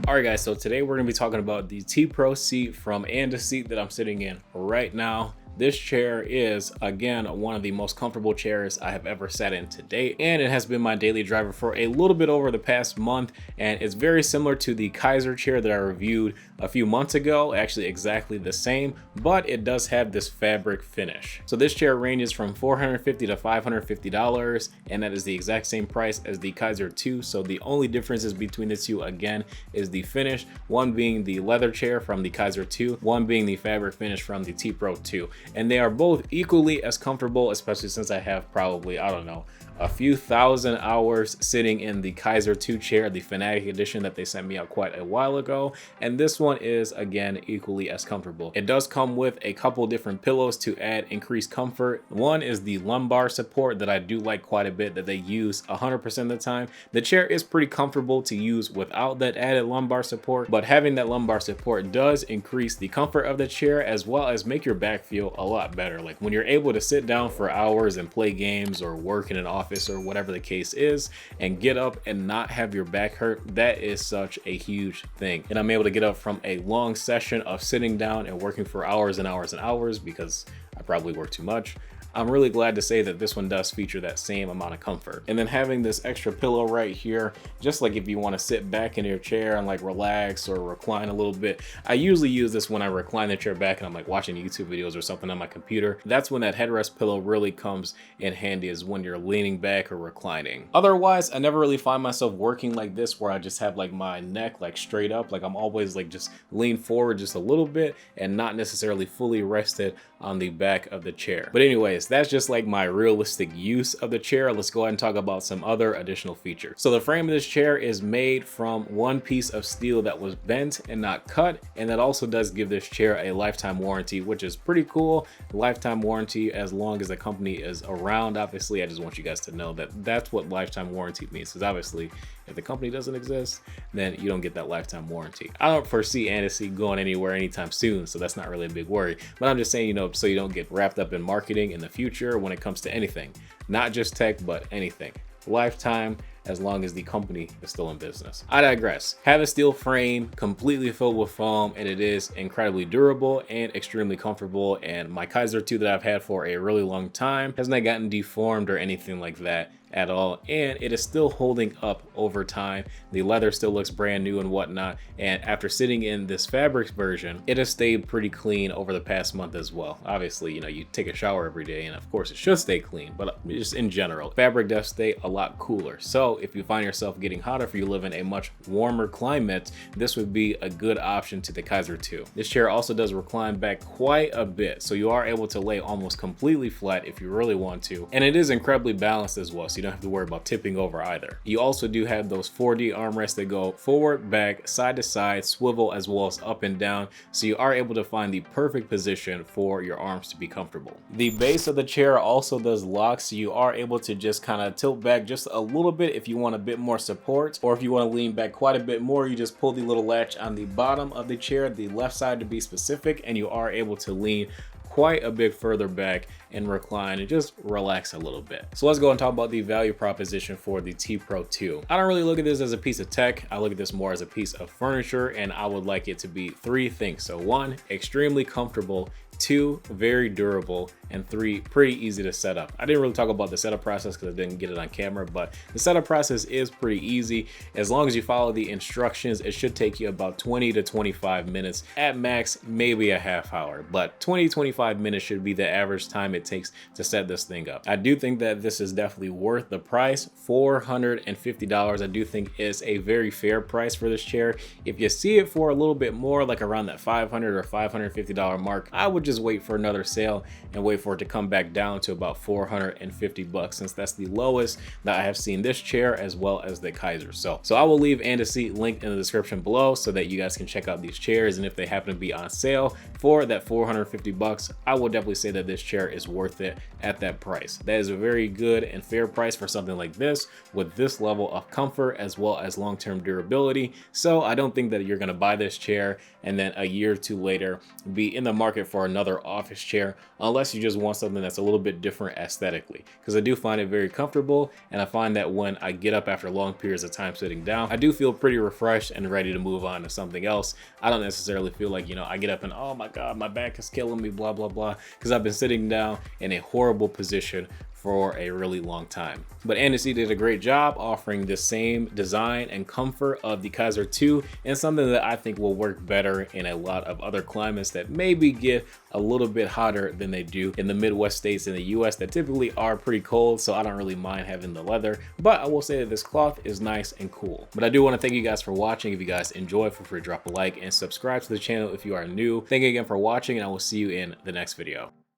All right, guys, so today we're going to be talking about the T Pro seat from And A Seat that I'm sitting in right now. This chair is, again, one of the most comfortable chairs I have ever sat in to date, and it has been my daily driver for a little bit over the past month, and it's very similar to the Kaiser chair that I reviewed a few months ago, actually exactly the same, but it does have this fabric finish. So this chair ranges from $450 to $550, and that is the exact same price as the Kaiser 2, so the only differences between the two, again, is the finish, one being the leather chair from the Kaiser 2, one being the fabric finish from the T Pro 2. And they are both equally as comfortable, especially since I have probably, I don't know, a few thousand hours sitting in the Kaiser 2 chair, the Fanatic edition that they sent me out quite a while ago. And this one is, again, equally as comfortable. It does come with a couple different pillows to add increased comfort. One is the lumbar support that I do like quite a bit, that they use 100% of the time. The chair is pretty comfortable to use without that added lumbar support, but having that lumbar support does increase the comfort of the chair as well as make your back feel a lot better. Like when you're able to sit down for hours and play games or work in an office or whatever the case is and get up and not have your back hurt, that is such a huge thing. And I'm able to get up from a long session of sitting down and working for hours and hours and hours because I probably work too much. I'm really glad to say that this one does feature that same amount of comfort. And then having this extra pillow right here, just like if you want to sit back in your chair and like relax or recline a little bit. I usually use this when I recline the chair back and I'm like watching YouTube videos or something on my computer. That's when that headrest pillow really comes in handy, is when you're leaning back or reclining. Otherwise, I never really find myself working like this where I just have like my neck like straight up. Like I'm always like just lean forward just a little bit and not necessarily fully rested on the back of the chair. But anyways, that's just like my realistic use of the chair. Let's go ahead and talk about some other additional features. So the frame of this chair is made from one piece of steel that was bent and not cut, and that also does give this chair a lifetime warranty, which is pretty cool. Lifetime warranty as long as the company is around. Obviously, I just want you guys to know that that's what lifetime warranty means, because obviously if the company doesn't exist, then you don't get that lifetime warranty. I don't foresee And A Seat going anywhere anytime soon, so that's not really a big worry. But I'm just saying, you know, so you don't get wrapped up in marketing in the future when it comes to anything, not just tech, but anything. Lifetime, as long as the company is still in business. I digress. Have a steel frame completely filled with foam, and it is incredibly durable and extremely comfortable. And my Kaiser 2 that I've had for a really long time has not gotten deformed or anything like that at all, and it is still holding up over time. The leather still looks brand new and whatnot, and after sitting in this fabric version, it has stayed pretty clean over the past month as well. Obviously, you know, you take a shower every day and of course it should stay clean, but just in general, fabric does stay a lot cooler. So if you find yourself getting hot, if you live in a much warmer climate, this would be a good option to the Kaiser 2. This chair also does recline back quite a bit, so you are able to lay almost completely flat if you really want to, and it is incredibly balanced as well, so you don't have to worry about tipping over either. You also do have those 4D armrests that go forward, back, side to side, swivel, as well as up and down, so you are able to find the perfect position for your arms to be comfortable. The base of the chair also does lock, so you are able to just kind of tilt back just a little bit if you want a bit more support, or if you want to lean back quite a bit more, you just pull the little latch on the bottom of the chair, the left side to be specific, and you are able to lean quite a bit further back and recline and just relax a little bit. So let's go and talk about the value proposition for the T Pro 2. I don't really look at this as a piece of tech. I look at this more as a piece of furniture, and I would like it to be three things. So one, extremely comfortable, two, very durable, and three, pretty easy to set up. I didn't really talk about the setup process because I didn't get it on camera, but the setup process is pretty easy. As long as you follow the instructions, it should take you about 20 to 25 minutes. At max, maybe a half hour, but 20-25 minutes should be the average time it takes to set this thing up. I do think that this is definitely worth the price. $450, I do think is a very fair price for this chair. If you see it for a little bit more, like around that $500 or $550 mark, I would just wait for another sale and wait for it to come back down to about 450 bucks, since that's the lowest that I have seen this chair as well as the Kaiser. So I will leave And A Seat linked in the description below so that you guys can check out these chairs, and if they happen to be on sale for that 450 bucks, I will definitely say that this chair is worth it at that price. That is a very good and fair price for something like this with this level of comfort as well as long-term durability. So I don't think that you're going to buy this chair and then a year or two later be in the market for another office chair, unless you just want something that's a little bit different aesthetically, because I do find it very comfortable, and I find that when I get up after long periods of time sitting down, I do feel pretty refreshed and ready to move on to something else. I don't necessarily feel like, you know, I get up and oh my god, my back is killing me, blah blah blah, because I've been sitting down in a horrible position for a really long time. But Andesite did a great job offering the same design and comfort of the Kaiser 2, and something that I think will work better in a lot of other climates that maybe get a little bit hotter than they do in the Midwest states in the US that typically are pretty cold, so I don't really mind having the leather. But I will say that this cloth is nice and cool. But I do want to thank you guys for watching. If you guys enjoyed, feel free to drop a like and subscribe to the channel if you are new. Thank you again for watching, and I will see you in the next video.